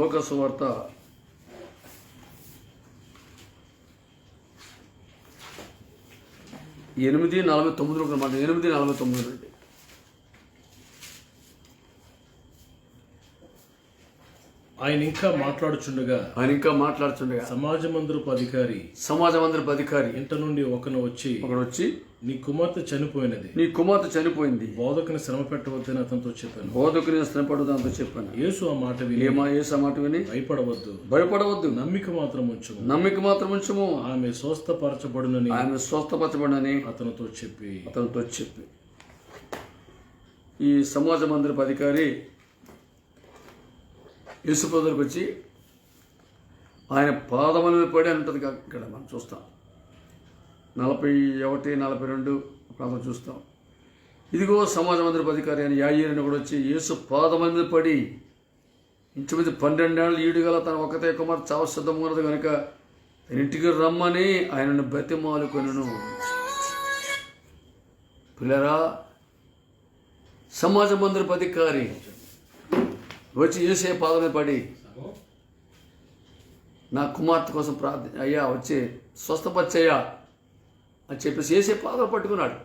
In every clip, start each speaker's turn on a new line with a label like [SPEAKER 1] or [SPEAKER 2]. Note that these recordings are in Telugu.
[SPEAKER 1] లోక సువార్త 8:49 మాట 8:49 నుండి
[SPEAKER 2] ఆయన ఇంకా మాట్లాడుచుండగా
[SPEAKER 1] సమాజ మందిరపు అధికారి
[SPEAKER 2] ఇంట నుండి ఒకడు వచ్చి నీ కుమార్తె చనిపోయింది బోధకుని శ్రమ పెట్టవద్దని అతనితో చెప్పాను. యేసు ఆ మాట విని భయపడవద్దు నమ్మిక మాత్రం ఉంచుము ఆమె స్వస్థపరచబడునని అతనితో చెప్పి
[SPEAKER 1] ఈ సమాజ మందిరపు అధికారి యేసుప్రభు దగ్గరికి వచ్చి ఆయన పాదముల మీద పడి అని ఉంటుంది. ఇక్కడ మనం చూస్తాం 41, 42 ప్రాంతం చూస్తాం. ఇదిగో సమాజ మందిరపు అధికారి అని యాయీరుని కూడా వచ్చి యేసు పాదముల మీద పడి ఇంచుమించు 12 ఏళ్ళు ఈడుగల తన ఒకతే కుమార్తె చావు సిద్ధంగా ఉన్నది కనుక తన ఇంటికి రమ్మని ఆయనను బతిమాలుకొనెను. పిల్లరా, సమాజ మందిరపు అధికారి వచ్చి యేసయ్య పాదం మీద పడి నా కుమార్తె కోసం అయ్యా వచ్చి స్వస్థపరిచయ్యా అని చెప్పేసి యేసయ్య పాదాలు పట్టుకున్నాడు.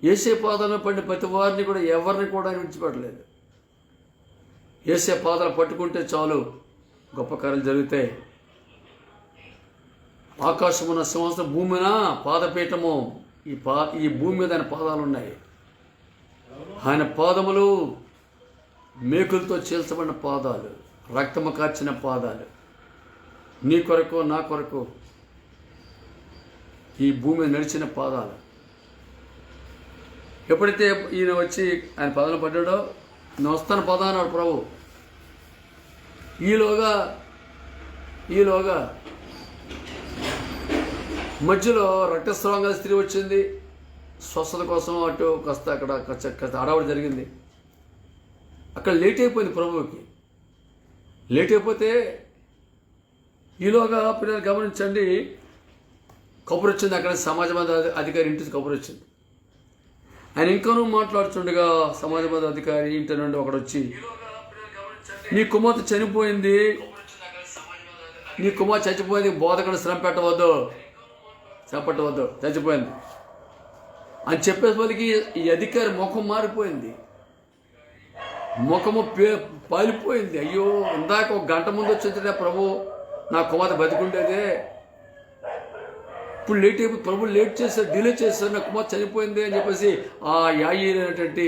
[SPEAKER 1] యేసయ్య పాదాలను పడిన ప్రతి వారిని కూడా ఎవరిని కూడా విడిచిపెట్టలేదు. యేసయ్య పాదాలు పట్టుకుంటే చాలు గొప్ప కార్యాలు జరుగుతాయి. ఆకాశమున్న సంవత్సరం భూమిన పాదపీఠము, ఈ భూమి మీద ఆయన పాదాలు ఉన్నాయి. ఆయన పాదములు మేకులతో చీల్చబడిన పాదాలు, రక్తము కార్చిన పాదాలు, నీ కొరకు నా కొరకు ఈ భూమి నడిచిన పాదాలు. ఎప్పుడైతే ఈయన వచ్చి ఆయన పాదాలు పడ్డాడో నేను వస్తాను పదా అన్నాడు ప్రభు. ఈలోగా మధ్యలో రక్తస్రావం స్త్రీ వచ్చింది. స్వస్థత కోసం అటు కాస్త అక్కడ హడావుడి జరిగింది. అక్కడ లేట్ అయిపోయింది ప్రభువుకి. లేట్ అయిపోతే ఈలోగా పిల్లలు గమనించండి, కబురు వచ్చింది. అక్కడ సమాజ మందిర అధికారి ఇంటి కబురు వచ్చింది. ఆయన ఇంకానూ మాట్లాడుతుండగా సమాజ మందిర అధికారి ఇంటి నుండి ఒకడు వచ్చి నీ కుమార్తె చనిపోయింది, బోధకుడు శ్రమ పెట్టవద్దు, చచ్చిపోయింది అని చెప్పేసరికి ఈ అధికారి ముఖం మారిపోయింది, ముఖము పాలిపోయింది. అయ్యో, ఇందాక 1 గంట ముందు వచ్చిందే ప్రభు, నా కుమార్తె బతికుండేదే, ఇప్పుడు లేట్ అయిపోయి ప్రభు డిలే చేశారు, నా కుమార్తె చనిపోయింది అని చెప్పేసి ఆ యాయీరు అనేటువంటి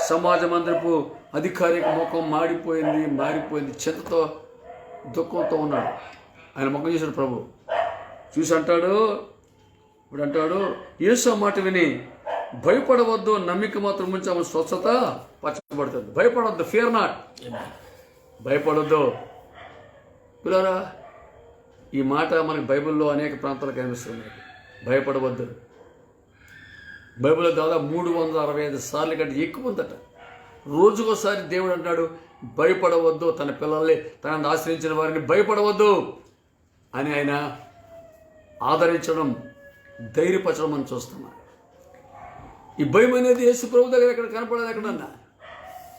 [SPEAKER 1] సమాజ మందిరపు అధికారికి ముఖం మారిపోయింది. చింతతో దుఃఖంతో ఉన్నాడు. ఆయన ముఖం చూశాడు ప్రభు. చూసి అంటాడు, యేసు మాట విని భయపడవద్దు, నమ్మిక మాత్రం ఉంచి ఆమె స్వచ్ఛత పరచబడుతుంది. భయపడవద్దు, ఫియర్ నాట్, భయపడొద్దు. పిల్లరా, ఈ మాట మనకి బైబిల్లో అనేక ప్రాంతాలు కనిపిస్తున్నాయి. భయపడవద్దు. బైబిల్లో దాదాపు 365 సార్లు కంటే ఎక్కువ ఉందట. రోజుకోసారి దేవుడు అంటాడు భయపడవద్దు, తన పిల్లల్ని తనను ఆశ్రయించిన వారిని భయపడవద్దు అని ఆయన ఆదరించడం, ధైర్యపరచడం మనం చూస్తున్నాం. ఈ భయం అనేది యేసు ప్రభు దగ్గర ఎక్కడ కనపడదు. ఎక్కడన్నా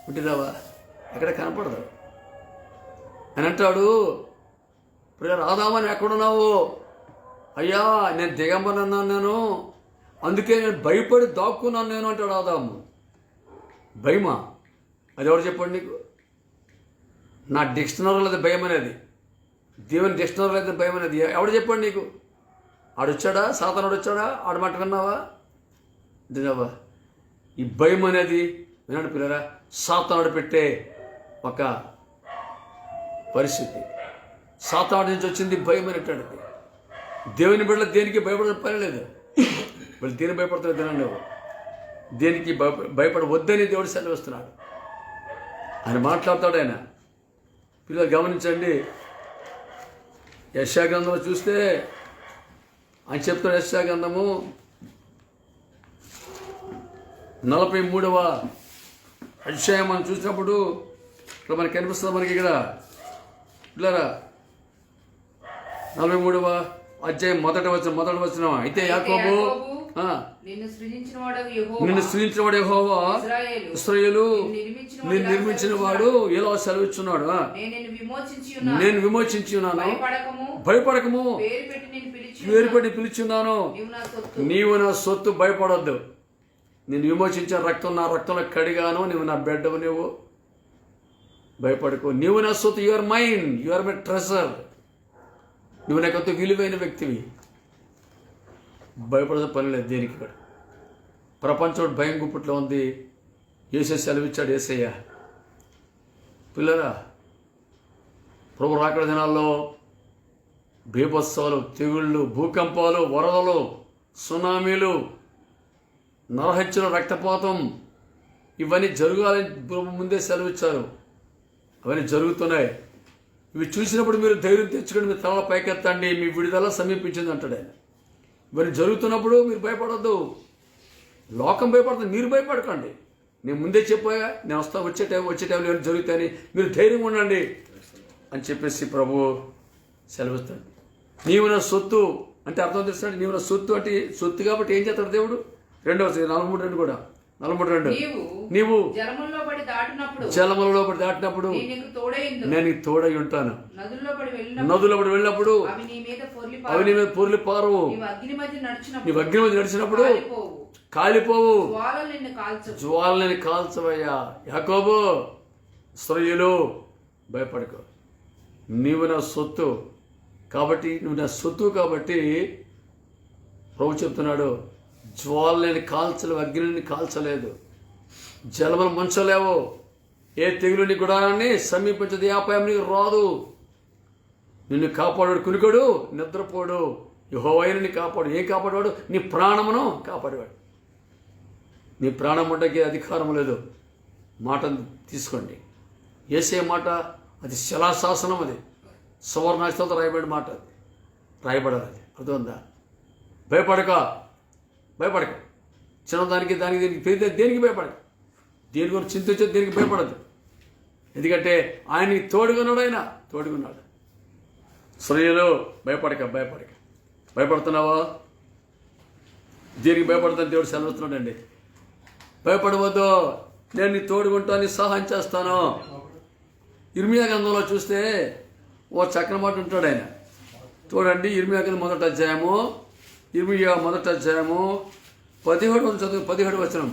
[SPEAKER 1] పుట్టినావా, ఎక్కడ కనపడదు. అని అంటాడు, ప్రియ రాదామని ఎక్కడున్నావు? అయ్యా, నేను దిగంబరన్నాను, నేను అందుకే నేను భయపడి దాక్కున్నాను నేను అంటాడు ఆదాము. భయమా? అది ఎవరు చెప్పండి నీకు? నా డిక్షనరీలో అది భయం అనేది, దేవుని డిక్షనరీలో అయితే భయం అనేది ఎవడు చెప్పండి నీకు? ఆడొచ్చాడా? సాతానుడు వచ్చాడా? ఆడ మాట విన్నావా? విన్నావా? ఈ భయం అనేది వినండి పిల్లరా, సాతానుడు పెట్టే ఒక పరిస్థితి. సాతానుడి నుంచి వచ్చింది భయం అనేటువంటిది. దేవుని బిడ్డలు దేనికి భయపడే పని లేదు. వాళ్ళు దేనికి భయపడతారు తినండి, దేనికి భయపడవద్దని దేవుడు సెలవిస్తున్నాడు. ఆయన మాట్లాడతాడు. ఆయన పిల్లలు గమనించండి, యెషయా గ్రంథంలో చూస్తే ఆయన చెప్తాడు. యెషయా గ్రంథము 43వ అధ్యాయం మనం చూసినప్పుడు ఇక్కడ మనకి కనిపిస్తుంది. మనకి ఇక్కడ పిల్లరా 43వ అధ్యాయం మొదటి వచనం. అయితే యాకోబు
[SPEAKER 3] నిన్ను సృజించినవాడు
[SPEAKER 1] యెహోవా, ఇశ్రాయేలు నిన్ను నిర్మించిన వాడు ఇలా సెలవిచ్చున్నాడు. నేను విమోచించి ఉన్నాను, భయపడకము, పేరు పెట్టి పిలిచున్నాను. నీవు నా సొత్తు, భయపడొద్దు. నేను విమోచించిన రక్తం నా రక్తంలో కడిగాను, నువ్వు నా బిడ్డవు, నువ్వు భయపడకు. నీవు నా సొత్తు, you are mine, you are my treasure. నువ్వు నాకంత విలువైన వ్యక్తివి. భయపడే పని లేదు దేనికి. ఇక్కడ ప్రపంచం భయం గుప్పట్లో ఉంది. యేసు సెలవిచ్చాడు. యేసయ్య పిల్లరా, ప్రభు రాకడ దినాల్లో బీభత్సాలు, తెగుళ్ళు, భూకంపాలు, వరదలు, సునామీలు, నరహత్యలు, రక్తపాతం ఇవన్నీ జరగాలని ప్రభు ముందే సెలవిచ్చారు. అవన్నీ జరుగుతున్నాయి. ఇవి చూసినప్పుడు మీరు ధైర్యం తెచ్చుకొని మీ తల పైకెత్తండి, మీ విడుదల సమీపించింది అంటాడు ఆయన. ఇవన్నీ జరుగుతున్నప్పుడు మీరు భయపడద్దు. లోకం భయపడుతుంది, మీరు భయపడకండి. నేను ముందే చెప్పాగా, నేను వచ్చే టైంలో ఏమైనా జరుగుతాయని మీరు ధైర్యంగా ఉండండి అని చెప్పేసి ప్రభు సెలవిస్తాడు. నీవు నా సొత్తు అంటే అర్థం తెలుస్తాడు. నీవు నా సొత్తు అంటే సొత్తు కాబట్టి ఏం చేస్తాడు దేవుడు? 43:2 కూడా 43:2 నీవు జలములలో పడి దాటినప్పుడు నేను తోడై ఉంటాను. నదుల్లో పడి వెళ్ళినప్పుడు అవి నీ మీద పొర్లి పారవు. నీవు అగ్ని మధ్య నడిచినప్పుడు కాలిపోవు. జ్వాలని కాల్చవయ్యా. యాకోబు, ఇశ్రాయేలు భయపడకు. నీవు నా సొత్తు కాబట్టి, నువ్వు నా సొత్తు కాబట్టి ప్రభు చెప్తున్నాడు, జ్వాలని కాల్చలేవు, అగ్నిని కాల్చలేదు, జలమును ముంచలేవు, ఏ తెగులుని గుడాన్ని సమీపించదు, ఏ అపాయం నీకు రాదు. నిన్ను కాపాడాడు కునికడు, నిద్రపోడు. యెహోవాయే కాపాడు. ఏం కాపాడేవాడు? నీ ప్రాణమును కాపాడేవాడు. నీ ప్రాణం ఉండకి అధికారం లేదు. మాటను తీసుకోండి. యేసే మాట అది శిలాశాసనం, అది సువర్ణాక్షరాలతో రాయబడిన మాట, అది రాయబడాలి. అది అర్థమైందా? భయపడక చిన్నదానికి దానికి దేనికి భయపడక, దేని గురించి చింతించదు, దేనికి భయపడదు. ఎందుకంటే ఆయనకి తోడుగున్నాడు. ఆయన తోడుగున్నాడు. ఇశ్రాయేలు భయపడుతున్నావా? దేనికి భయపడతాను దేవుడు సెలవుతున్నాడండి. భయపడవద్దు, నేను నీ తోడుగుంటాను, సహాయం చేస్తాను. ఇర్మియా గ్రంథంలో చూస్తే ఓ చక్కని మాట ఉంటాడు ఆయన. చూడండి, ఇర్మియా గ్రంథం మొదటి అధ్యాయము 17 వచనం.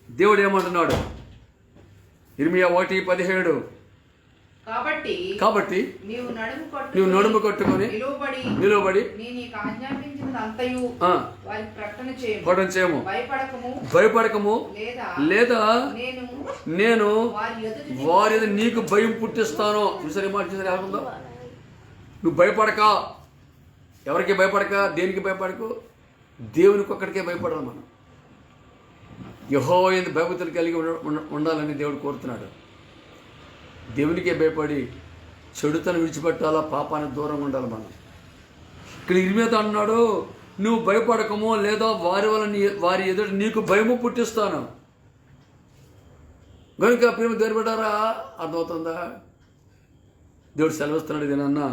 [SPEAKER 1] దేవుడు ఏమంటున్నాడు? ఇర్మియా 1:17 కాబట్టి నీవు నడుము కట్టుకొని నిలువబడి ప్రకటన చేయము. భయపడకము, లేదా నేను వారి నీకు భయం పుట్టిస్తాను. చూసారు మాట? చూసారు ఏముందో? నువ్వు భయపడక, ఎవరికి భయపడక, దేనికి భయపడకు, దేవునికి ఒక్కడికే భయపడాలి. మనం యెహోవా యందు భయభక్తులు కలిగి ఉండాలని దేవుడు కోరుతున్నాడు. దేవునికే భయపడి చెడుతను విడిచిపెట్టాలా, పాపానికి దూరంగా ఉండాలి మనం. ఇక్కడ ఇర్మియాతో అన్నాడు, నువ్వు భయపడకము, లేదా వారి ఎదుట నీకు భయము పుట్టిస్తాను. కనుక ప్రేమ దేవుడారా, అర్థమవుతుందా? దేవుడు సెలవిస్తున్నాడు. ఇదేనన్నా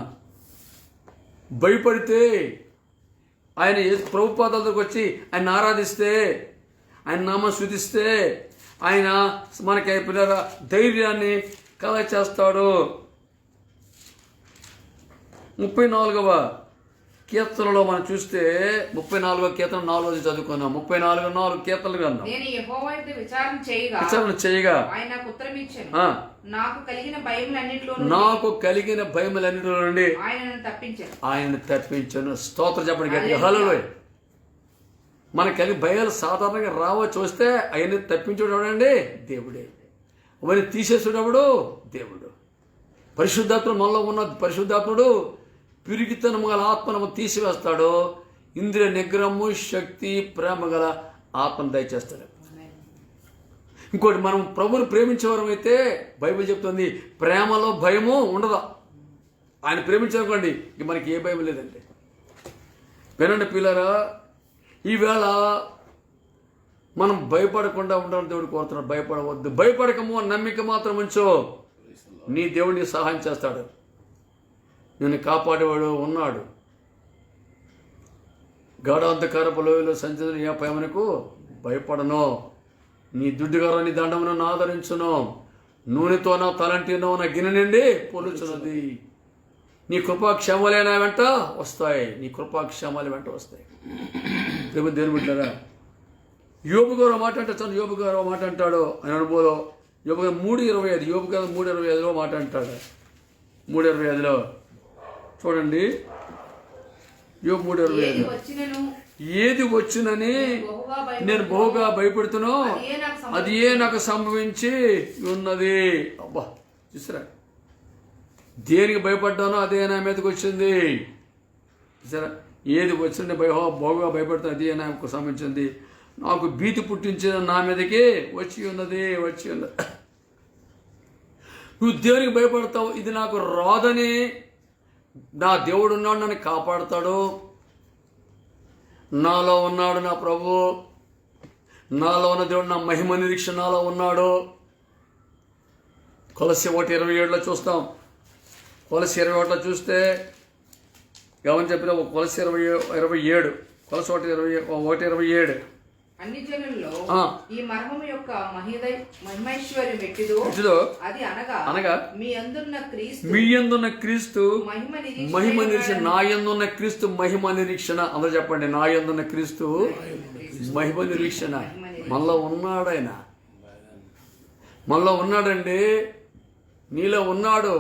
[SPEAKER 1] భయపడితే, ఆయన ప్రభు పాదాల దగ్గరకు వచ్చి ఆయన ఆరాధిస్తే, ఆయన నామం స్తుతిస్తే, ఆయన మనకి పిల్లల ధైర్యాన్ని కలగ చేస్తాడు. 34వ కీర్తనలో మనం చూస్తే 34వ కీర్తన 4 చదువుకున్నాం. 34 కీర్తనలు కన్నాం. విచారణ చేయగా నాకు కలిగిన భయములన్నిటిలో నుండి ఆయన తప్పించాను. స్తోత్రం చెప్పండి గట్టిగా, హల్లెలూయా. మనకు కలిగి భయాలు సాధారణంగా రావచ్చు, వస్తే ఆయన తప్పించేవాడండి దేవుడే. అవన్నీ తీసేసేటప్పుడు దేవుడు. పరిశుద్ధాత్మ మనలో ఉన్న పరిశుద్ధాత్ముడు పిరిగితనము గల ఆత్మను తీసివేస్తాడు. ఇంద్రియ నిగ్రహము, శక్తి, ప్రేమ గల ఆత్మను దయచేస్తాడు. ఇంకోటి, మనం ప్రభువుని ప్రేమించేవారం అయితే బైబిల్ చెప్తుంది ప్రేమలో భయము ఉండదా. ఆయన ప్రేమించారనుకోండి, ఇంక మనకి ఏ భయం లేదండి. వినండి పిల్లరా, ఈవేళ మనం భయపడకుండా ఉండాలని దేవుడు కోరుతున్నాడు. భయపడవద్దు, భయపడకము, నమ్మిక మాత్రం ఉంచు. నీ దేవుడిని సహాయం చేస్తాడు. నిన్ను కాపాడేవాడు ఉన్నాడు. గాఢాంధకారపు లోయలో సంచరించిన ఏ భయమునకు భయపడను. నీ దుడ్డుగార నీ దండమును ఆదరించును. నూనెతో నా తలంటినో నా గిన్నె నిండి పొలుచున్నది. నీ కృపాక్షేమాలే నా వెంట వస్తాయి. నీ కృపాక్షేమాల వెంట వస్తాయి. దేవుని బిడ్డలారా, యోబు గారు మాట అంటే చదువు. యోబు గారు మాట అంటాడు ఆయన అనుభవంలో. యోబు గారు 3:25, యోబు గారు 3:25లో మాట అంటాడు. 3:25లో చూడండి. యోబు 3:25, ఏది వచ్చినని నేను బహుగా భయపడుతున్నా అది ఏ నాకు సంభవించి ఉన్నది. అబ్బా చూసారా, దేనికి భయపడ్డానో అదే నా మీదకి వచ్చింది. చూసారా, ఏది వచ్చిన బహుగా భయపడుతున్నా అది నాకు సంభవించింది. నాకు భీతి పుట్టించిన నా మీదకి వచ్చి ఉన్నది. నువ్వు దేనికి భయపడతావు? ఇది నాకు రాదని నా దేవుడు ఉన్నాడు, నన్ను కాపాడుతాడు. నాలో ఉన్నాడు నా ప్రభు, నాలో ఉన్న దేవుడు, నా మహిమ నిరీక్షణ నాలో ఉన్నాడు. కొలసి 1:27లో చూస్తాం. కొలసి 21లో చూస్తే ఏమని చెప్పిన కొలసి 27, కొలసి 1:27
[SPEAKER 3] అన్ని జనుల్లో ఈ మర్మము యొక్క మహిమైశ్వర్యం ఎట్టిదో అది అనగా మీ యందున్న క్రీస్తు
[SPEAKER 1] మహిమ నిరీక్షణ. నా యందున్న క్రీస్తు మహిమ నిరీక్షణ. అందరూ చెప్పండి, నా యందున్న క్రీస్తు మహిమ నిరీక్షణ. మనలో ఉన్నాడు ఆయన, మనలో ఉన్నాడండి. నీలో ఉన్నాడు,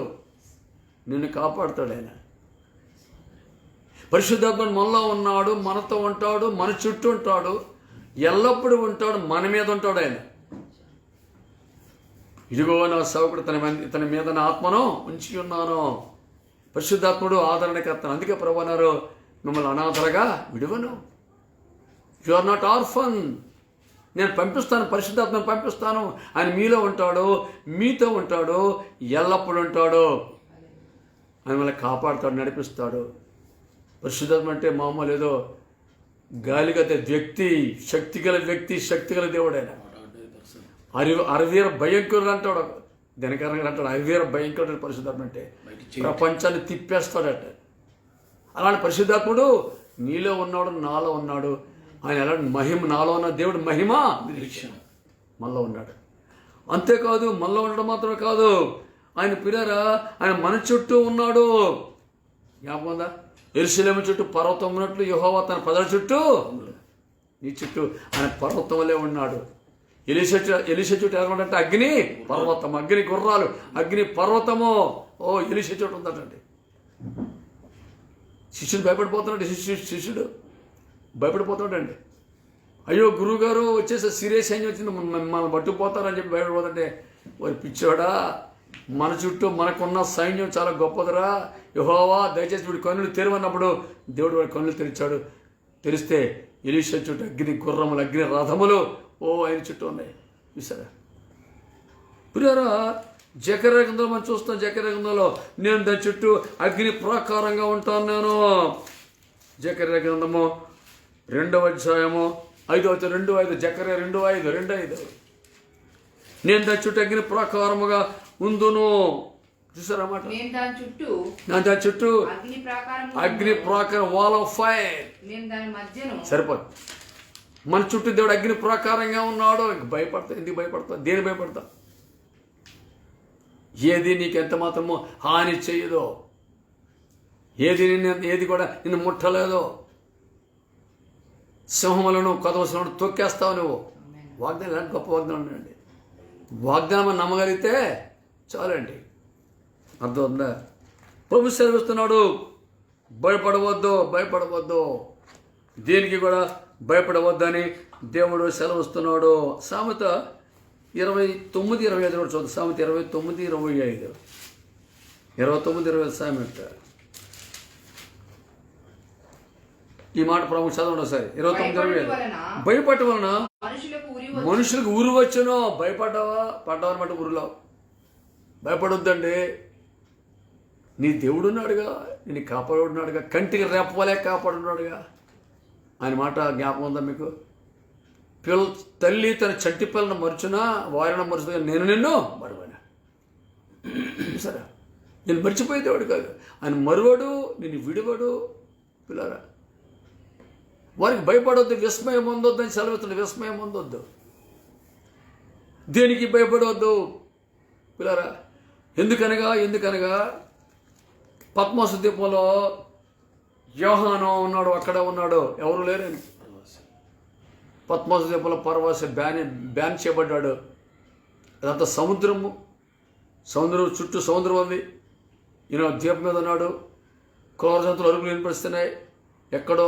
[SPEAKER 1] నిన్ను కాపాడుతాడు ఆయన. పరిశుద్ధాత్మ మనలో ఉన్నాడు, మనతో ఉంటాడు, మన చుట్టూ ఉంటాడు, ఎల్లప్పుడూ ఉంటాడు, మన మీద ఉంటాడు ఆయన. ఇదిగో నా సేవకుడు తన మీద నా ఆత్మను ఉంచి ఉన్నాను. పరిశుద్ధాత్ముడు ఆదరణకర్త. అందుకే ప్రభువు అన్నారు, మిమ్మల్ని అనాథలుగా విడువను. You are not orphan. నేను పంపిస్తాను, పరిశుద్ధాత్మను పంపిస్తాను. ఆయన మీలో ఉంటాడు, మీతో ఉంటాడు, ఎల్లప్పుడూ ఉంటాడు. ఆయన మిమ్మల్ని కాపాడుతాడు, నడిపిస్తాడు. పరిశుద్ధాత్మ అంటే మామూలు ఏదో గాలిగత వ్యక్తి, శక్తిగల వ్యక్తి, శక్తిగల దేవుడు ఆయన. అరవీర భయంకరుడు అంటాడు, దినకరంగా అంటాడు. అరవీర భయంకరుడు పరిశుద్ధాత్మ అంటే. ప్రపంచాన్ని తిప్పేస్తాడట. అలాంటి పరిశుద్ధాత్ముడు నీలో ఉన్నాడు, నాలో ఉన్నాడు. ఆయన ఎలాంటి మహిమ, నాలో ఉన్న దేవుడు మహిమ నిరీక్షణ మనలో ఉన్నాడు. అంతేకాదు, మనలో ఉండడం మాత్రమే కాదు, ఆయన పిల్లరా ఆయన మన చుట్టూ ఉన్నాడు. జ్ఞాపకం ఉందా? యెరూషలేము చుట్టూ పర్వతం ఉన్నట్లు యెహోవా తన ప్రజల చుట్టూ, నీ చుట్టూ ఆయన పర్వతం వలె ఉన్నాడు. ఎలీషా చుట్టూ ఎలాగంటే అగ్ని పర్వతం, అగ్ని గుర్రాలు, అగ్ని పర్వతము. ఎలీషా చుట్టూ ఉందటండి. శిష్యుడు భయపడిపోతున్నాడు. శిష్యుడు భయపడిపోతాడండి. అయ్యో గురువు గారు వచ్చేసి సీరియస్ సైన్యం వచ్చింది, మనల్ని పట్టుకుపోతారని చెప్పి భయపడిపోతుంటే, వారి పిచ్చోడా, మన చుట్టూ మనకున్న సైన్యం చాలా గొప్పదిరా. యెహోవా దయచేసి వీడి కన్నులు తెరవన్నప్పుడు దేవుడు వాడి కన్నులు తెరిచాడు. తెరిస్తే ఎలీషా చుట్టూ అగ్ని గుర్రములు, అగ్ని రథములు ఆయన చుట్టూ ఉన్నాయి. చూసారా ప్రియారా? జకర్యా గ్రంథంలో మనం చూస్తాం. జకర్యా గ్రంథంలో నేను దాని చుట్టూ అగ్ని ప్రాకారంగా ఉంటాను నేను. జకర్యా గ్రంథము 2వ అధ్యాయము 5:2. జకర్యా 2:5. నేను దాని చుట్టూ అగ్ని ప్రాకారముగా ఉందును. చూసారా మాట? దాని చుట్టూ అగ్ని ప్రాకారం, వాల్ ఆఫ్ ఫైర్. సరిపోదు. మన చుట్టూ దేవుడు అగ్ని ప్రాకారంగా ఉన్నాడు. భయపడతా? ఎందుకు భయపడతా? దేని భయపడతా? ఏది నీకు ఎంత మాత్రమో హాని చేయదో, ఏది కూడా నిన్ను ముట్టలేదో. సింహములను కదవసలను తొక్కేస్తావు నువ్వు. వాగ్దానం ఎలాంటి గొప్ప వాగ్దానం అండి. వాగ్దానం నమ్మగలిగితే చాలండి. అర్థమవుతుందా? ప్రభు సెలవిస్తున్నాడు, భయపడవద్దు, దేనికి కూడా భయపడవద్దని దేవుడు సెలవిస్తున్నాడు. సామెత 29:25 కూడా చూద్దాం. సామెత 29:25. 29:25 సామెత. ఈ మాట ప్రభు చదవండి ఒకసారి. 29:25. భయపడటం వలన మనుషులకు ఉరి వచ్చును. పడ్డావని మాట ఉరిలో. భయపడొద్దండి. నీ దేవుడు ఉన్నాడుగా, నేను కాపాడున్నాడుగా, కంటికి రెప్పవలే కాపాడున్నాడుగా. ఆయన మాట జ్ఞాపకం ఉందా మీకు? తల్లి తన చంటి పిల్లను మరుచునా, వారిని మరుచుగా నేను నిన్ను మరువనా. సరే, నేను మర్చిపోయేవాడు కాదు. ఆయన మరువడు, నిన్ను విడువడు. పిల్లరా, వారికి భయపడొద్దు, విస్మయం పొందొద్దు అని సెలవుతుంది. విస్మయం పొందొద్దు, దేనికి భయపడవద్దు పిల్లరా. ఎందుకనగా పద్మోస ద్వీపంలో యోహాను ఉన్నాడు, అక్కడే ఉన్నాడు, ఎవరు లేరని. పద్మోస ద్వీపంలో పరవాసి బ్యాన్ చేయబడ్డాడు. అదంతా సముద్రం చుట్టూ సముద్రం ఉంది. ఈయన ద్వీపం మీద ఉన్నాడు. క్రూర జంతువులు అరుపులు వినిపిస్తున్నాయి. ఎక్కడో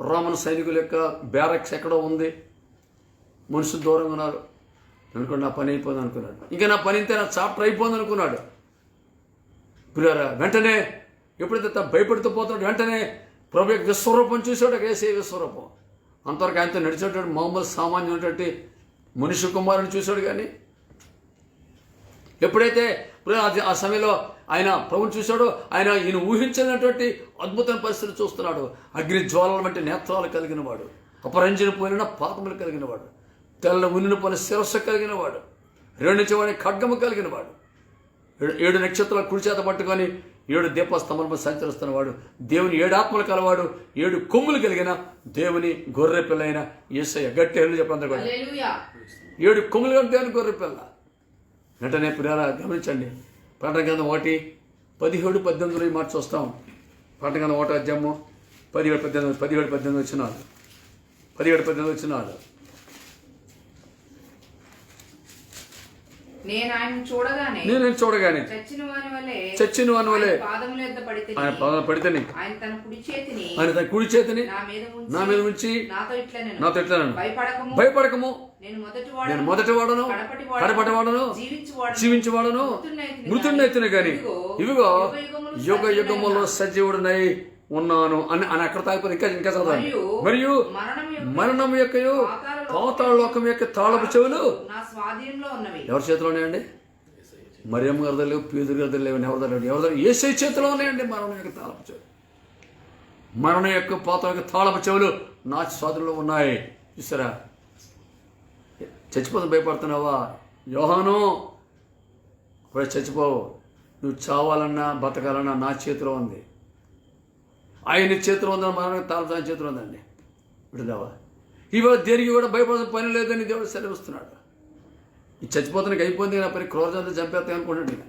[SPEAKER 1] రోమన్ సైనికుల యొక్క బ్యారక్స్ ఎక్కడో ఉంది. మనుషులు దూరంగా ఉన్నారు. అనుకోండి, నా పని అయిపోయింది అనుకున్నాడు. ఇంకా నా పని ఇంతే, నా చాప్టర్ అయిపోయింది అనుకున్నాడు. పిల్లరా, వెంటనే ఎప్పుడైతే భయపడుతూ పోతున్నాడు, వెంటనే ప్రభు యొక్క విశ్వరూపం చూశాడు. ఏసే విశ్వరూపం. అంతవరకు ఆయనతో నడిచేటటువంటి మామూలు సామాన్యమైనటువంటి మనిషి కుమారుని చూశాడు. కానీ ఎప్పుడైతే ఆ సమయంలో ఆయన ప్రభుని చూశాడో, ఈయన ఊహించినటువంటి అద్భుతమైన పరిస్థితులు చూస్తున్నాడు. అగ్ని జ్వాలల వంటి నేత్రాలు కలిగిన వాడు, అపరంజిన పోయిన పాదములు కలిగిన వాడు, తెల్ల ఉనిన పోయిన శిరస్సు కలిగిన వాడు, రెండించవాడి ఖడ్గము కలిగిన వాడు, 7 నక్షత్రాలు కుడి చేత పట్టుకొని 7 దీపస్తంభంపై సంచరిస్తున్నవాడు, దేవుని 7 ఆత్మలు కలవాడు, 7 కొమ్ములు కలిగిన దేవుని గొర్రె పిల్ల అయిన యేసయ్య. గట్టి చెప్పండి, 7 కొమ్ములు కలిగిన దేవుని గొర్రె పిల్ల. వెంటనే ప్రియారా గమనించండి, ప్రకటన గ్రంథం 1:17-18 మాట చూస్తాం. ప్రకటన గ్రంథం 1 అధ్యాయము 17-18 వచ్చినాడు. 17-18 వచ్చినాడు.
[SPEAKER 3] నేను ఆయన చూడగానే చచ్చిన వాని వలె పాదముల యొద్ద
[SPEAKER 1] పడితేనే
[SPEAKER 3] ఆయన తన
[SPEAKER 1] కుడి చేతిని నా మీద ఉంచి నాతో ఇట్లా భయపడకము, నేను మొదటి వాడను, కడపటి వాడను, జీవించేవాడను, మృతుడినైతును గాని ఇవిగో యుగ యుగములో సజీవుడినై ఉన్నాను అని అక్కడ తాగిపోతే ఇంకా చదవాలి. మరియు మరణం యొక్క పాతాళ లోకం యొక్క తాళపు చెవులు ఎవరి చేతిలో ఉన్నాయండి? మరియమ్మ గారి లేవు, పేదరు గారి లేవు, ఎవరి యేసయ్య చేతిలో ఉన్నాయండి మరణం యొక్క తాళపు చెవులు. మరణం యొక్క పాతాళ యొక్క తాళపు చెవులు నా స్వాధీనంలో ఉన్నాయి. చూసారా, చచ్చిపోతే భయపడుతున్నావా? యోహాను, అప్పుడే చచ్చిపోవు. నువ్వు చావాలన్నా బతకాలన్నా నా చేతిలో ఉంది. ఆయన చేతిలో ఉందని మరణం తాళపు ఆయన చేతిలో ఉందండి. విడుదావా? ఇవాళ దేనికి కూడా భయపడాల్సిన పని లేదని దేవుడు సెలవిస్తున్నాడు. ఈ చచ్చిపోతానికి అయిపోయింది, నా పని క్రోధంతో చంపేస్తాను అనుకుంటాడు నేను.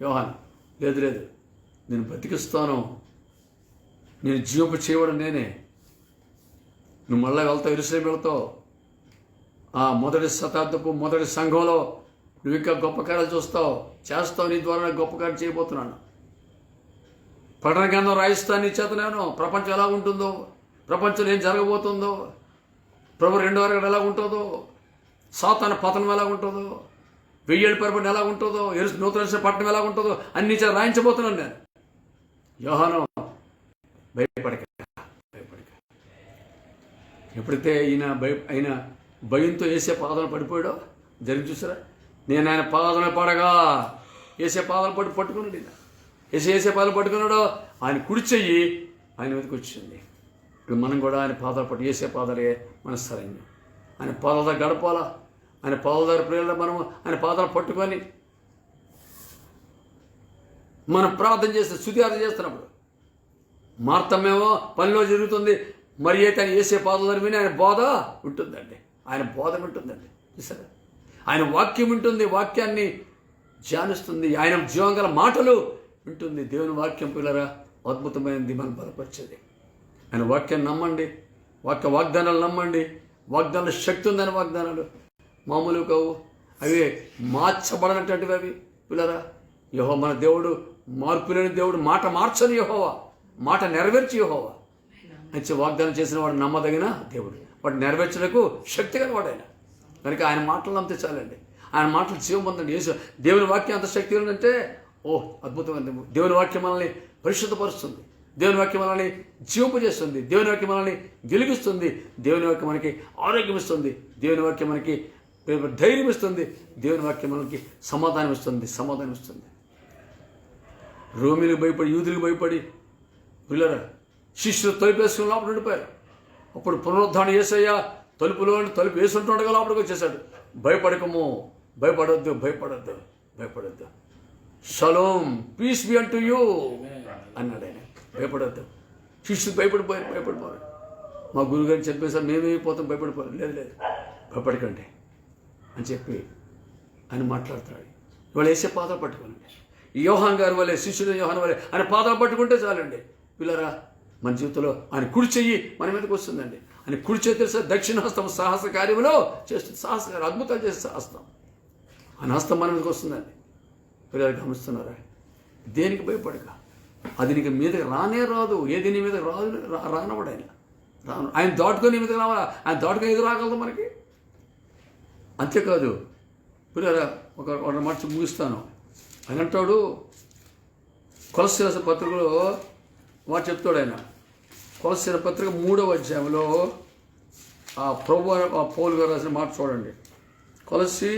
[SPEAKER 1] యోహాను, లేదు, నేను బతికిస్తాను, నేను జీవపు చేయడం నేనే. నువ్వు మళ్ళీ వెళ్తావు, యెరూషలేము వెళ్తావు. ఆ మొదటి శతాబ్దపు మొదటి సంఘంలో నువ్వు ఇంకా గొప్ప కార్యాలు చూస్తావు, చేస్తావు. నీ ద్వారా గొప్ప కార్యం చేయబోతున్నాను. ప్రకటన గ్రంథం రాయిస్తాను నీ చేత. నేను ప్రపంచం ఎలా ఉంటుందో, ప్రపంచంలో ఏం జరగబోతుందో, ప్రభు 2వ రాకడ ఎలా ఉంటుందో, సాతాను పతనం ఎలా ఉంటుందో, 1000 ఏళ్ళ పరిపాలన ఎలా ఉంటుందో, నూతన పట్టణం ఎలా ఉంటుందో అన్ని చేత రాయించబోతున్నాను నేను. యోహాను, భయపడక. ఎప్పుడైతే ఆయన భయంతో యేసయ్య పాదాలు పడిపోయాడో జరిగి చూసారా? నేను ఆయన పాదాలు పడగా యేసయ్య పాదాలు పట్టుకున్నాడు. యేసయ్య పాదాలు పట్టుకున్నాడో ఆయన కుడి చెయ్యి ఆయన మీదకి వచ్చింది. ఇప్పుడు మనం కూడా ఆయన పాదాలు పట్టు, యేసయ్య పాదాలే మన సరైన. ఆయన పాదాల దగ్గర గడపాలా, ఆయన పాదాల దగ్గర ప్రియుల మనము ఆయన పాదాలు పట్టుకొని మనం ప్రార్థన చేస్తే, స్తుతి చేస్తున్నప్పుడు మార్తమేమో పనిలో జరుగుతుంది, మరి అయితే ఆయన యేసయ్య పాదాల దగ్గర విని ఆయన బోధ ఉంటుందండి. ఆయన బోధ ఉంటుందండి. చూసారా, ఆయన వాక్యం ఉంటుంది, వాక్యాన్ని ధ్యానిస్తుంది, ఆయన జీవం గల మాటలు ఉంటుంది. దేవుని వాక్యం పిల్లరా అద్భుతమైనది, మనం బలపరిచేది. ఆయన వాక్యాన్ని నమ్మండి, వాగ్దానాలు నమ్మండి. వాగ్దానాలు శక్తి ఉందని వాగ్దానాలు మామూలు కావు, అవి మార్చబడినటువంటివి అవి పిల్లరా. యెహోవా మన దేవుడు మార్పు లేని దేవుడు, మాట మార్చని యెహోవా, మాట నెరవేర్చి యెహోవా. మంచి వాగ్దానం చేసిన వాడు నమ్మదగిన దేవుడు, వాడు నెరవేర్చడానికి శక్తి గల వాడు. కనుక ఆయన మాటలు నమ్మితే చాలండి. ఆయన మాటలు జీవం పొందండి. దేవుని వాక్యం అంత శక్తి ఉందంటే అద్భుతమైన దేవుని వాక్యం మనల్ని పరిశుద్ధపరుస్తుంది, దేవుని వాక్యం మనల్ని జీవింపజేస్తుంది, దేవుని వాక్యం మనల్ని వెలిగిస్తుంది, దేవుని వాక్యం మనకి ఆరోగ్యం ఇస్తుంది, దేవుని వాక్యం మనకి ధైర్యం ఇస్తుంది, దేవుని వాక్యం మనకి సమాధానం ఇస్తుంది. రోమిలకు భయపడి, యూదులకు భయపడి పిల్లరా శిష్యులు తలుపేసుకుని లోపల ఉండిపోయారు. అప్పుడు పునరుద్ధానం యేసయ్య తలుపు వేసుకుంటుండగా లోపలికి వచ్చేసాడు. భయపడొద్దు, shalom, peace be unto you అన్నాడు ఆయన. భయపడొద్దు. శిష్యులు భయపడిపోయారు. మా గురుగారిని చెప్పేసారు మేమేమైపోతాం భయపడిపోతాం. లేదు లేదు భయపడకండి అని చెప్పి ఆయన మాట్లాడుతున్నాడు. ఇవాళ వేసే పాదాలు పట్టుకోండి. యోహాన్ గారి వల్లే, శిష్యుడు యోహాన్ వల్లే ఆయన పాదాలు పట్టుకుంటే చాలండి. పిల్లరా, మన జీవితంలో ఆయన కుడి చెయ్యి మన మీదకి వస్తుందండి. ఆయన కుడి చేతి తెలుసా, దక్షిణహస్తం సాహస కార్యంలో చేస్తుంది. సాహస కార్యం, అద్భుతాలు చేస్తే హస్తం, ఆయన హస్తం మన మీదకి వస్తుందండి. పిల్లలు గమనిస్తున్నారా? దేనికి భయపడక, అది నీకు మీదకి రానే రాదు. ఏది నీ మీదకి రానవాడు ఆయన. ఆయన దాటుకొని నీ మీదకి రావాలా? ఆయన దాటుకొని ఎదురు రాగలదు మనకి. అంతేకాదు పిల్లరా, ఒక మాట ముగిస్తాను. ఆయన అంటాడు, కొలస్సీ రాసిన పత్రికలో మాట చెప్తాడు ఆయన. కొలస్సీ రాసిన పత్రిక 3వ అధ్యాయంలో ఆ పౌలు గారు రాసిన మాట చూడండి. కొలస్సీ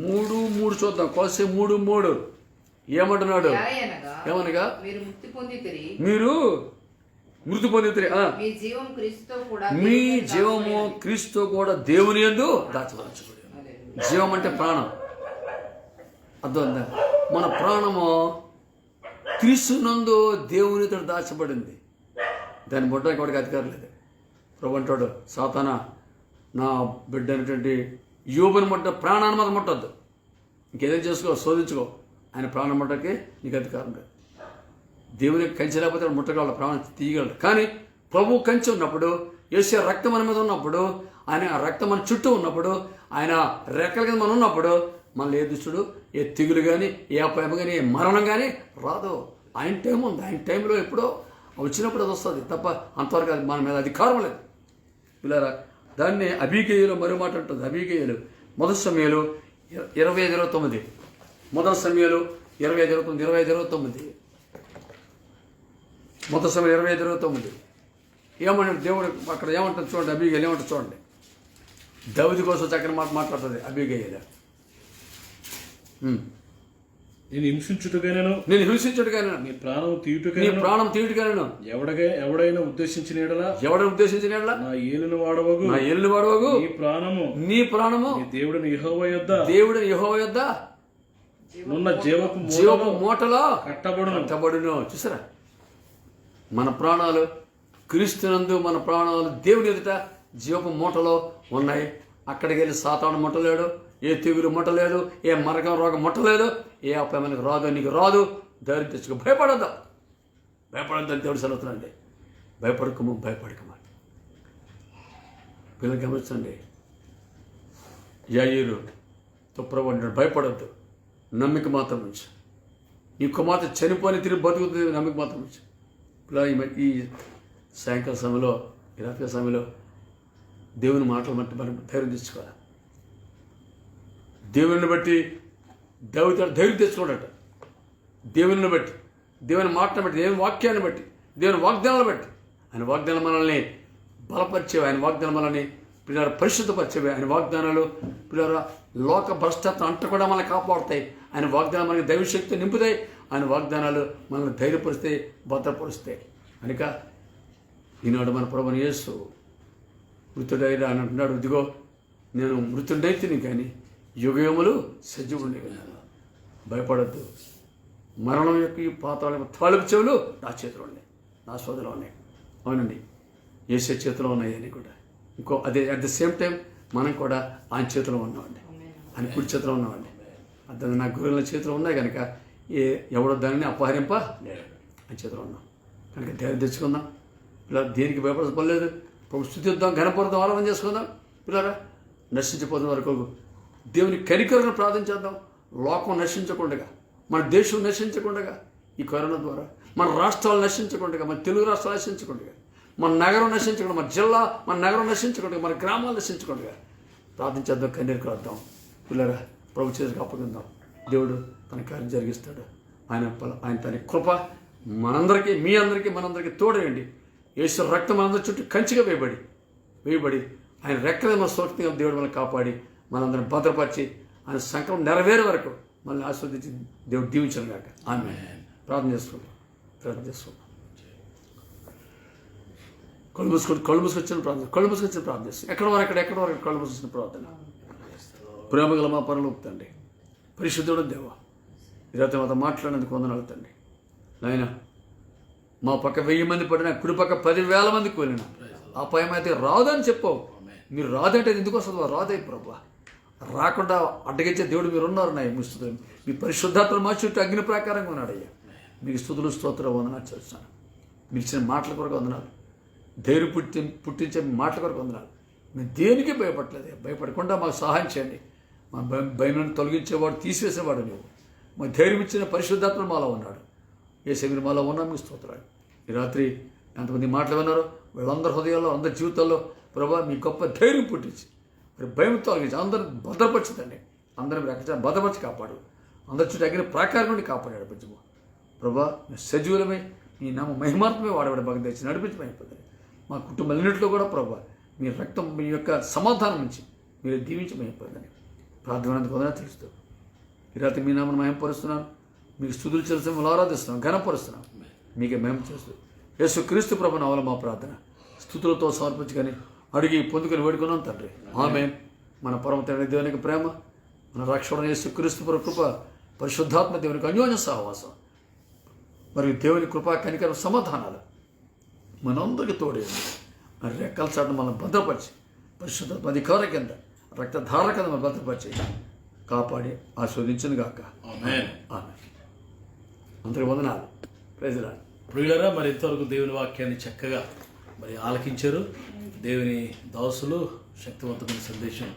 [SPEAKER 1] 3:3 చూద్దాం. కొలస్సీ 3:3 ఏమంటున్నాడు? ఏమనగా మీరు మృతి పొందితిరి, మీ జీవము క్రీస్తుతో కూడా దేవుని యందు దాచబరచబడి. జీవం అంటే ప్రాణం. అర్థం, మన ప్రాణము క్రీస్తునందు దేవునితో దాచబడింది. దాన్ని ముట్టడానికి వాడికి అధికారం లేదు. ప్రభు అంటాడు, సాతానా, నా బిడ్డ అనేటువంటి యోబుని ముట్ట, ప్రాణాన్ని మాత్రం ముట్టద్దు. ఇంకేదో చేసుకో, శోధించుకో, ఆయన ప్రాణం ముట్టకి నీకు అధికారం లేదు. దేవుని కంచె లేకపోతే ముట్టగలడు, ప్రాణం తీయగలడు. కానీ ప్రభు కంచె ఉన్నప్పుడు, యేసు రక్తం మన మీద ఉన్నప్పుడు, ఆయన ఆ రక్తం మన చుట్టూ ఉన్నప్పుడు, ఆయన రెక్కల కింద మనం ఉన్నప్పుడు, మనల్ని ఏ దుష్టుడు, ఏ తెగులు కానీ, ఏ అపాయం కానీ, ఏ మరణం కానీ రాదు. ఆయన టైం ఉంది. ఆయన టైంలో ఎప్పుడో వచ్చినప్పుడు అది వస్తుంది తప్ప అంతవరకు అది మన మీద అధికారం లేదు. పిల్లరా, దాన్ని అబీగయలు మరో మాట ఉంటుంది. అబీగయలు 1 సమూయేలు 25:29. 1 సమూయేలు 25:29. 1 సమూయేలు 25:29 ఏమంటాడు దేవుడు అక్కడ? ఏమంటారు చూడండి. అబీగయలు ఏమంటారు చూడండి. దావీదు కోసం చక్కని మాట మాట్లాడుతుంది అబీగయలు.
[SPEAKER 2] నేను హింసించుటగాను
[SPEAKER 1] నీ
[SPEAKER 2] ప్రాణం
[SPEAKER 1] తీయుటగాను
[SPEAKER 2] ఎవడైనా ఉద్దేశించిన ఎడల నా ఏలును వాడవగు నీ ప్రాణము దేవుడిని యెహోవా యొద్ద నున్న జీవపు మూటలో కట్టబడును. చూసారా, మన ప్రాణాలు క్రీస్తునందు, మన ప్రాణాలు దేవుని ఎదుట జీవపు మూటలో ఉన్నాయి. అక్కడికి వెళ్ళి సాతాను ముట్టలేడు, ఏ తెగులు ముట్టలేదు, ఏ మరకం రోగం ముట్టలేదు, ఏ అపాయానికి రాదు, నీకు రాదు. ధైర్యం తెచ్చుకో, భయపడద్దు అని దేవుడు సెలవుతున్నాండి. భయపడకము. పిల్లలు గమనించండి. యాయీరు తుప్రభు అంటాడు, భయపడద్దు, నమ్మిక మాత్రం ఉంచు. నీ కుమార్తె చనిపోని తిరిగి బతుకుతుంది, నమ్మిక మాత్రం ఉంచు. ఈ సాయంకాల సమయంలో, ఈ రాత్రి సమయంలో దేవుని మాటలు బట్టి మనం ధైర్యం తెచ్చుకోవాలి. దేవుని బట్టి దేవుడు ధైర్యం తెచ్చుకోడట. దేవుని బట్టి, దేవుని మాటను బట్టి, దేవుని వాక్యాన్ని బట్టి, దేవుని వాగ్దానాలను బట్టి. ఆయన వాగ్దానాలు మనల్ని బలపరిచేవి, ఆయన వాగ్దానాలు మనల్ని పిల్లల పరిశుద్ధపరిచేవి. ఆయన వాగ్దానాలు పిల్లల లోక భ్రష్టత్వం అంట కూడా మనల్ని కాపాడుతాయి. ఆయన వాగ్దానాలు మనకి దైవశక్తి నింపుతాయి. ఆయన వాగ్దానాలు మనల్ని ధైర్యపరుస్తాయి, భద్రపరుస్తాయి. కనుక ఈనాడు మన ప్రభువైన యేసు మృతుడైన అని అంటున్నాడు, ఇదిగో నేను మృతుడైతిని కానీ యుగములు సజీవుడిని విన్నాను. భయపడద్దు. మరణం యొక్క ఈ పాతాళం తాళపు చెవులు నా చేతిలో ఉన్నాయి, నా సోదరులో ఉన్నాయి. అవునండి, యేసు చేతిలో ఉన్నాయి అని కూడా. ఇంకో అదే అట్ ద సేమ్ టైం మనం కూడా ఆయన చేతిలో ఉన్నామండి, ఆయన కుడి చేతిలో ఉన్నామండి. అతను నా గురువుల చేతిలో ఉన్నాయి కనుక ఎవడో దానిని అపహరింప లేడు, ఆయన చేతిలో ఉన్నాం. కనుక ధైర్యం తెచ్చుకుందాం. పిల్లలు దేనికి భయపడాల్సిన పని లేదు. స్తుతిద్దాం, ఘనపడదాం, ఆరాధన చేసుకుందాం. పిల్లరా, నశించిపోతున్న వరకు దేవుని కనికరను ప్రార్థించేద్దాం. లోకం నశించకుండా, మన దేశం నశించకుండా, ఈ కరోనా ద్వారా మన రాష్ట్రాలు నశించకుండా, మన తెలుగు రాష్ట్రాలు నశించకుండా, మన నగరం నశించకుండా, మన జిల్లా, మన నగరం నశించకుండా, మన గ్రామాలు నశించకుండా ప్రార్థించేద్దాం, కన్నీరు కాద్దాం. పిల్లరా, ప్రభు చేతికి అప్పగిద్దాం. దేవుడు తన కార్యం జరిగిస్తాడు. ఆయన తన కృప మనందరికీ, మీ అందరికీ, మనందరికీ తోడేయండి. యేసు రక్తం మనందరి చుట్టూ కంచిగా వేయబడి ఆయన రెక్కల మన సోక్తిగా దేవుడు మనల్ని కాపాడి మనందరం భద్రపరిచి ఆయన సంకల్పం నెరవేరే వరకు మనల్ని ఆస్వాదించి దేవుడు దీవించను కాక. ఆమేన్. ప్రార్థన చేసుకుంటాం. కళ్ళు మూసుకొచ్చిన ప్రార్థన చేస్తాం. ఎక్కడ వరకు కళ్ళు మూసుకొచ్చిన ప్రార్థన. ప్రేమగల మా పనులు తండ్రి, పరిశుద్ధుడు దేవ, ఈరోజు మాతో మాట్లాడినందుకు వందనాలు తండ్రి. నాయన, మా పక్క 1000 మంది పడినా, కుడి పక్క 10,000 మందికి వెళ్ళినా
[SPEAKER 1] అపాయం అయితే రాదని చెప్పావు. మీరు రాదంటే ఎందుకు వస్తుంది? రాదే ప్రభా. రాకుండా అడ్డగించే దేవుడు మీరు ఉన్నారు. నాయ మీ స్తుతులు, మీ పరిశుద్ధాత్మ మా చుట్టూ అగ్ని ప్రకారంగా ఉన్నాడయ్యా. మీకు స్తుతులు స్తోత్ర వందనాలు చేస్తాను. మీరు ఇచ్చిన మాటల కొరకు వందనాలు, ధైర్యం పుట్టించే మాటల కొరకు వందనాలు. మేము దేనికి భయపడలేదు. భయపడకుండా మాకు సహాయం చేయండి. మా భయం తొలగించేవాడు, తీసివేసేవాడు నువ్వు. మా ధైర్యం ఇచ్చిన పరిశుద్ధాత్మ మాలో ఉన్నాడు. ఏ శరీరం మాలో ఉన్నాం. మీకు స్తోత్రాలు. ఈ రాత్రి ఎంతమంది మాటలు విన్నారో వీళ్ళందరి హృదయాల్లో, అందరి జీవితాల్లో ప్రభా మీ గొప్ప ధైర్యం పుట్టించి, మరి భయం తొలగించి అందరూ భద్రపరచుతండి. అందరం భద్రపరిచి కాపాడు. అందరి చుట్టూ అగ్ని ప్రాకారం నుండి కాపాడాడు పెంచము ప్రభా. సజీవులమై మీ నామ మహిమాత్మే వాడబడి బాగా తెచ్చి నడిపించమైపోతుంది. మా కుటుంబాలన్నింటిలో కూడా ప్రభా మీ రక్తం, మీ యొక్క సమాధానం నుంచి మీరు దీవించమైపోతుందని ప్రార్థన పొందన తెలుస్తూ ఈ రాత్రి మీ నామను మహిమపరుస్తున్నాను. మీకు స్తుతులు చేసి మిమ్మల్ని ఆరాధిస్తున్నాం, ఘనపరుస్తున్నాం. మీకే మహిమ చేస్తూ యేసు క్రీస్తు ప్రభు నామములో మా ప్రార్థన స్తుతులతో సమర్పించుకొని అడిగి పొందుకొని వేడుకున్నాం తండ్రి. ఆమేన్. మన పరమ తండ్రి దేవునికి ప్రేమ, మన రక్షణ యేసు క్రీస్తు ప్రభు కృప, పరిశుద్ధాత్మ దేవునికి అన్యోన్య సహవాసం మరియు దేవుని కృపా కనికర సమాధానాలు మనందరికీ తోడే మరి రెక్కల చాటును మనం భద్రపరిచి, పరిశుద్ధాత్మ అధికార కింద రక్తధార కింద మనం భద్రపరిచి కాపాడి ఆస్వాదించును గాక.
[SPEAKER 4] ఆమేన్.
[SPEAKER 1] ఆమేన్. అందరికి వందనాలు. Praise lord.
[SPEAKER 4] ప్రియులరా, మరి ఇంతవరకు దేవుని వాక్యాన్ని చక్కగా మరి ఆలకించారు. దేవుని దాసులు శక్తివంతమైన సందేశం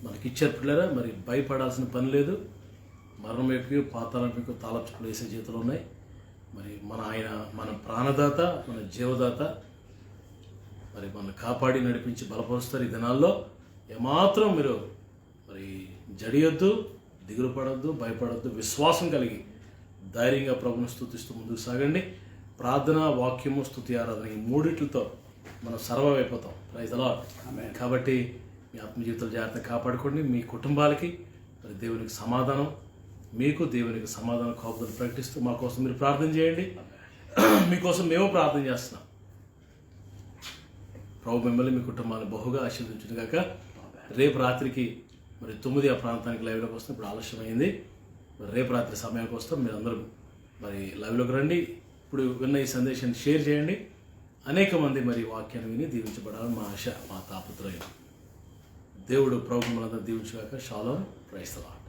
[SPEAKER 4] మనకి ఇచ్చారు. ప్రియులరా, మరి భయపడాల్సిన పని లేదు. మరణం వైపు, పాతాళం వైపు తాళపులు వేసే చేతులు ఉన్నాయి. మరి మన ప్రాణదాత, మన జీవదాత మరి మనల్ని కాపాడి నడిపించి బలపరుస్తారు. ఈ దినాల్లో ఏమాత్రం మీరు మరి జడియొద్దు, దిగులు పడొద్దు, భయపడొద్దు. విశ్వాసం కలిగి ధైర్యంగా ప్రభుని స్తుతిస్తూ ముందుకు సాగండి. ప్రార్థన, వాక్యము, స్తుతి, ఆరాధన ఈ మూడిట్లతో మనం సర్వం అయిపోతాం. Praise the lord. కాబట్టి మీ ఆత్మ జీవితాలు జాగ్రత్తగా కాపాడుకోండి. మీ కుటుంబాలకి మరి దేవునికి సమాధానం, మీకు దేవునికి సమాధానం కాపుదలు ప్రకటిస్తూ మా కోసం మీరు ప్రార్థన చేయండి. మీకోసం మేము ప్రార్థన చేస్తున్నాం. ప్రభు మిమ్మల్ని, మీ కుటుంబాన్ని బహుగా ఆశీర్వదించును గాక. రేపు రాత్రికి మరి 9 ఆ ప్రాంతానికి లైవ్లోకి వస్తాం. ఇప్పుడు ఆలస్యమైంది. మరి రేపు రాత్రి సమయానికి వస్తాం. మీరు అందరూ మరి లైవ్లోకి రండి. ఇప్పుడు విన్న ఈ సందేశాన్ని షేర్ చేయండి. అనేక మంది మరి వాక్యాన్ని విని దీవించబడాలని మా ఆశ, మా తాపత్రయం. దేవుడు ప్రభు మనందరూ దీవించుగాక. షాలోమ్. Praise the lord.